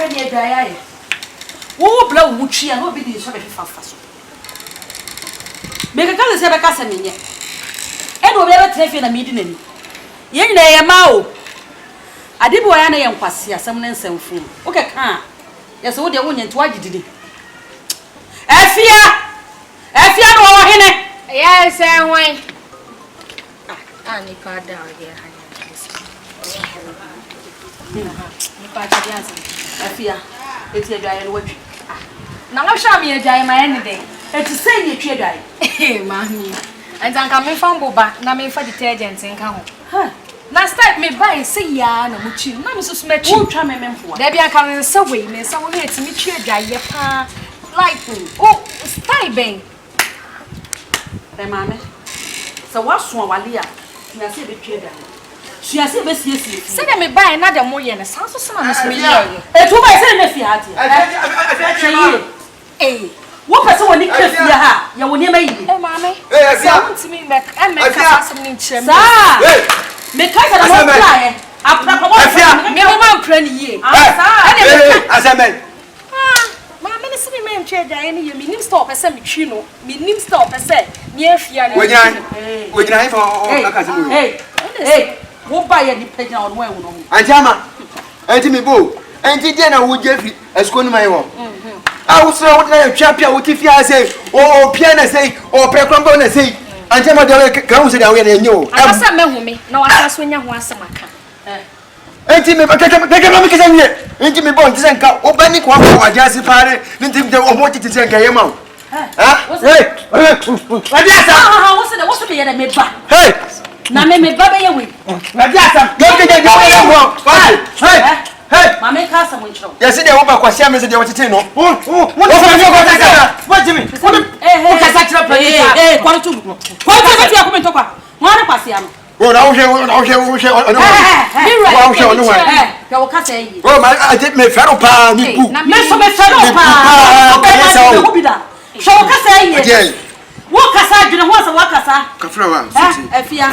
Kaka near dry. Who blow Muchi and who be the shabby fast. Make a cousin say a cousin yet. And will ever take in a meeting. Yen nay a mao. I did boy and I am Passia, some name some food. Okay, can't. Yes, all the onion to what did it. Effia no hene. Yes, and why? Ah, ni pa down here. Effia, it's a giant watch. Now, I'll show me a giant anything. It's the same you trade. Hey, mammy. And I'm coming from Boba, now me for detergents and come. Huh? Last time me buy say ya no muchi. Na me so smet. Who try me memfo? There be a coming subway, me someone here to meet you dry pa. Like oh, style bang. The mammy. So what's one walia? You are say be trade. She has said best yes. Say them me buy another more yen. Sounds so some me here. Eh, to buy say me fiat. Eh. What person when you cliff ya? You will never eat. Hey, mammy. Hey, I want to me back. I make a something chim. Because I don't fly. I me woman prenny ye. As I meant. My ministry man trade any you mean stop a semi chino, mean stop a set near Fiana. We can have all. Hey, who buy any page on where we know. And Jama, and me boo, and Diana would Jeffrey as good my own. I was so champion with if you say, or piano say, or precombo say, and Jama comes in away and you. I was a man me, no, I was when you want some. Enti me kesa nye enti me bon tisen ka obani kwa kwa jasi pare nti de omoti tisen ka yema ha hey adiasa what's the year me ba hey na me ba be ye we adiasa hey mama ka sa mo nchiro ya se de wo ba kwa sia me se de wo tete no wo jimi wo kasa tira producer kwa tu kwa tu ya comment kwa mwana kwa sia oh, now she no. You can say. Oh, I did me ferro pa mi bu. Me so me ferro pa. So can say. What kasa dwene ho so wakasa. Kafra wa. Afia.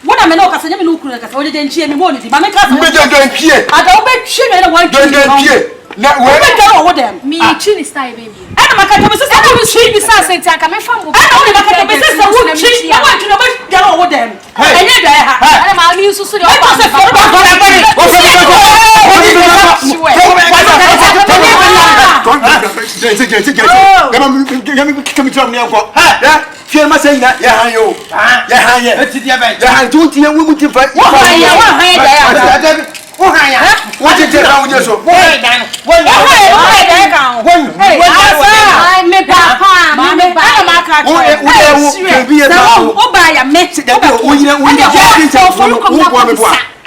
Wona me no kasa nyame no kunu kasa. Wo de nchie me mo ni di. Ma me kasa. Me don pie. Ada wo be hwe me na wan don pie. Na we be don wo dem. Me chini style baby. Ana makata me sesa wo chini bi sa senti aka me fam bo. Ana wo makata me sesa wo chini. Na wan chini be don wo dem. Enye da ha. Ana ma ni susu de o ba.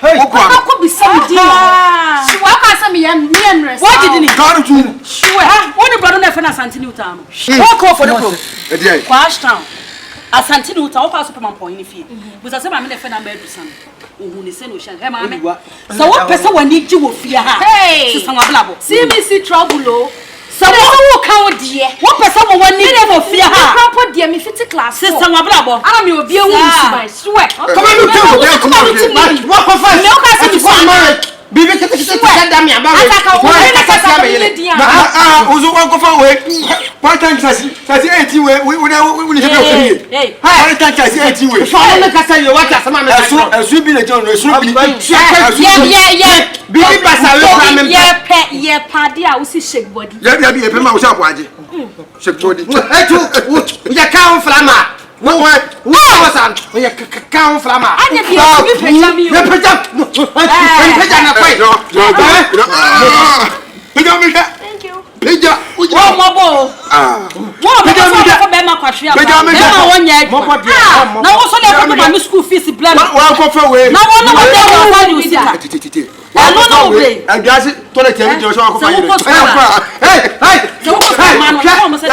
How be some deal? She walk as me and what did he go to? Sure, what the brother never Santini town. What call for the pro? Quash town. A Santini town, pass Superman point if you. Because I said, I'm in a friend and bed son. Who is saying, so what person will need you with fear? Hey, see me see trouble. So what count dear? What person will need for fear? Proper dear, me fit class. Sister Mablabo, I'm your beer by sweat. Come on, what for fun? No, I said, Bibi kete damn me about uzo wangu fa we one time sasi 80 we need to be hey one time sasi 80 we so na kasa yo waka sama me so bi le john so bi yeah bibi pasa we kwa me ye pade a wo si shake body ya bi e pe ma wo sha kwaje shake body etu ya ka on flama no was an we ka on flama anya bi peja mi o peja na kwai thank you peja wo mobo wo peja for be ma kwahwe am na wo nya na wo so le ko ma school fees plan wa ko fa we na wo no wo dey your value sika no we agasi toilet e bi so wa ko fa hey so ko fa man wo say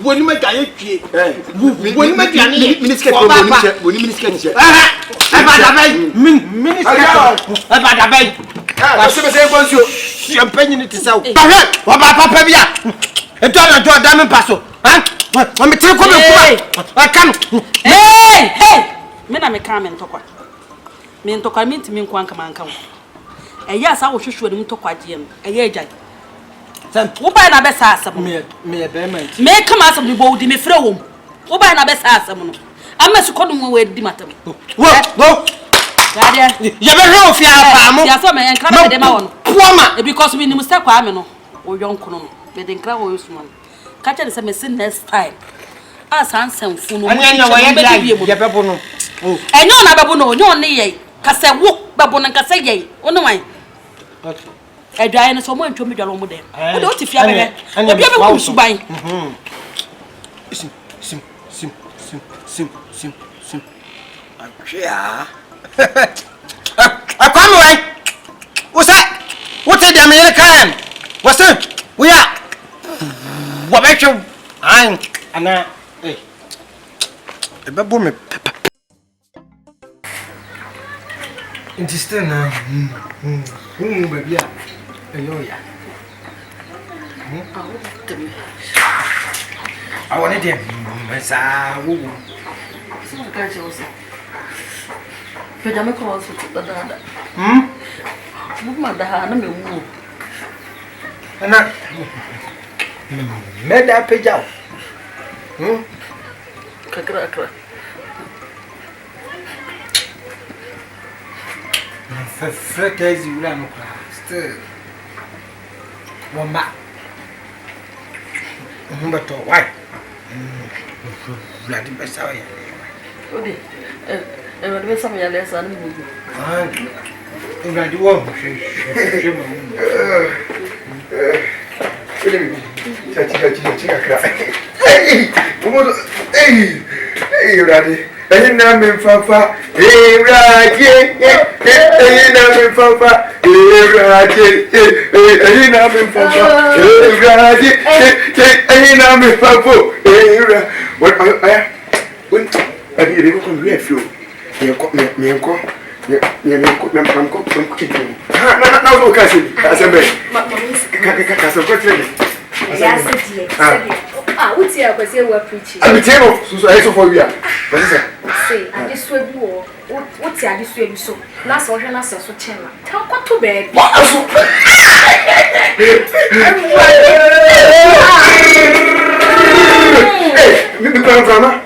boni ma dwane twie boni ma dwane minister ko boni minister ni wa se be se konso champagne ni tisa o wa papa bia eto na to da me paso wa me tire ko me kuma kan me na me kan me ntokwa me ntimi nkwa nka manka wo eya sa wo hwehwe ni ntokwa je no eya agyan wo ba na be sa asem me be man me kama asem ni bo di me frɛ wo wo ba na be sa asem no amma su kodum wo di matam wo gadia ye be hwe ofia pa mo ya so me en kra me de ma wo no puama because we ni musta kwa me no wo yonko no me de nkra wo yusuma ka che se me sin next time asan sanfu no anya wo ye ye be bo no enyo na be bo no onyo ne ye kase wo be bo no kase ye ono wan okay edwaye no so mo ntwo me dwalo mo de o de o ti fia be obi be wo suban sim ahwea akwame wai wote de me kan wose we are wo be hwe an ana be bo me insiste na baby ayo ya I want it masa wo so ka je osa pe jame ko so to dada ma da na me wu ana me da pe jaw kakra Frekezi ula no kwa still wamba to why bloody besa ya odi wadi besa me ya lesa na mu bloody wo Chachi kakra. Radi. Na me fafa. Radi. Na me fafa. Radi. Na me fafa. Radi. Na me fafa. What I did it come here few. Me ko não kasi asembe kaso ko trade uti ya kwese wa preaching abitemo so eso for we say adiswe bi wo uti adiswe bi so na so hwe na so chena ta kwato be wa aso mi kwa mfama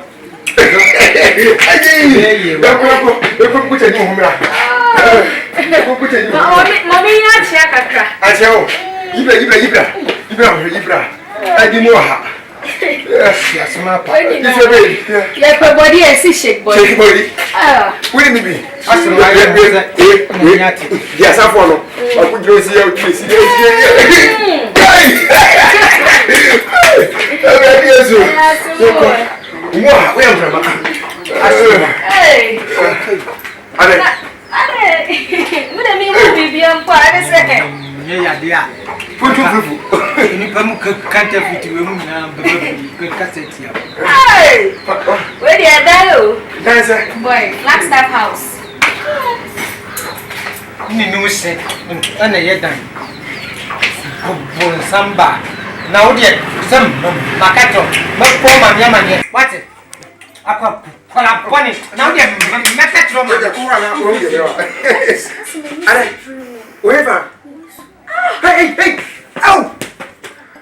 Mami ya chia kakra. Achao. Ibra. Adi mo ha. yes mapa Isebe. Ya pe body e si shake body. Shake body. Where me be? asema ya Ya sa fo no. Akudro si ya utisi. Yesu. Moi, oui, vraiment. Hey. Allez. Vous n'avez bien pas, allez, ya dia Fufu. ni pamu kanta fiti we mu na bebe cassette ya Hey. Where the adalo? Dansa. Boy, Flagstaff House. ni no se ana ye dan bon samba na wo de sam makato mapo mama ne what akwa kola poni na wo de makato ma Oja kuwa na wo de wa. Allez. Weva. Hey. Au.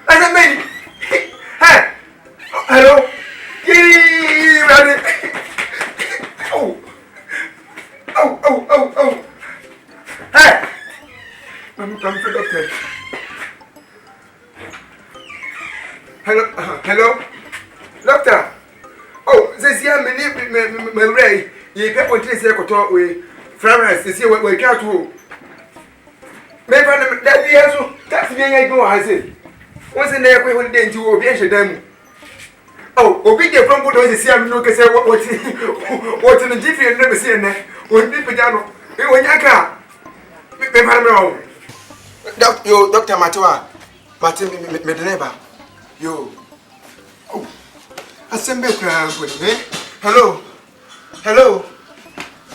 Asa meni. Hey. Hello. Ready. Oh. Hey. I'm for doctor. Hello. Doctor. Oh, this year me ray. You get on this to we France this year we can't to. Me find that be also that's being I go has it. Once in there we holiday to obi ehye dem. Oh, obi dey from go see am no kese what in the GP never see na. Obi pija no. E wonya ka. Me find me o. Doctor Matewa. Martin me the neighbor. Yo. Oh. Assemble crowd. Hello. Hello.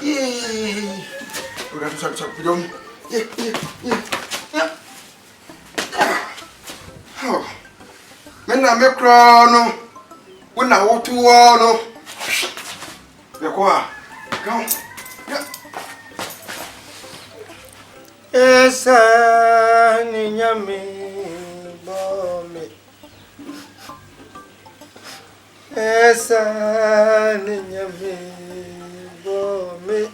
Yeah. We're going to talk. Yeah. Oh. Men na me crown. We na what to all. Come. Yeah. Esa niñame bome. Esa niñame bome.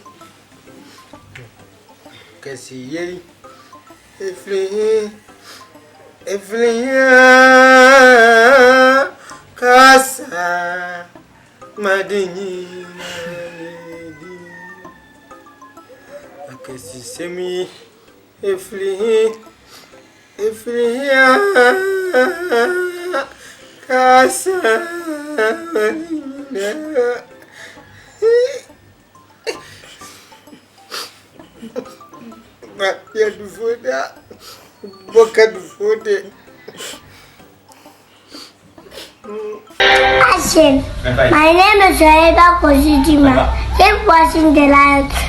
Que si ye efliya casa madini que si semi efliya casa madini ya do food boca do food. Action. My name is Reba Kosijima. Keep watching the light.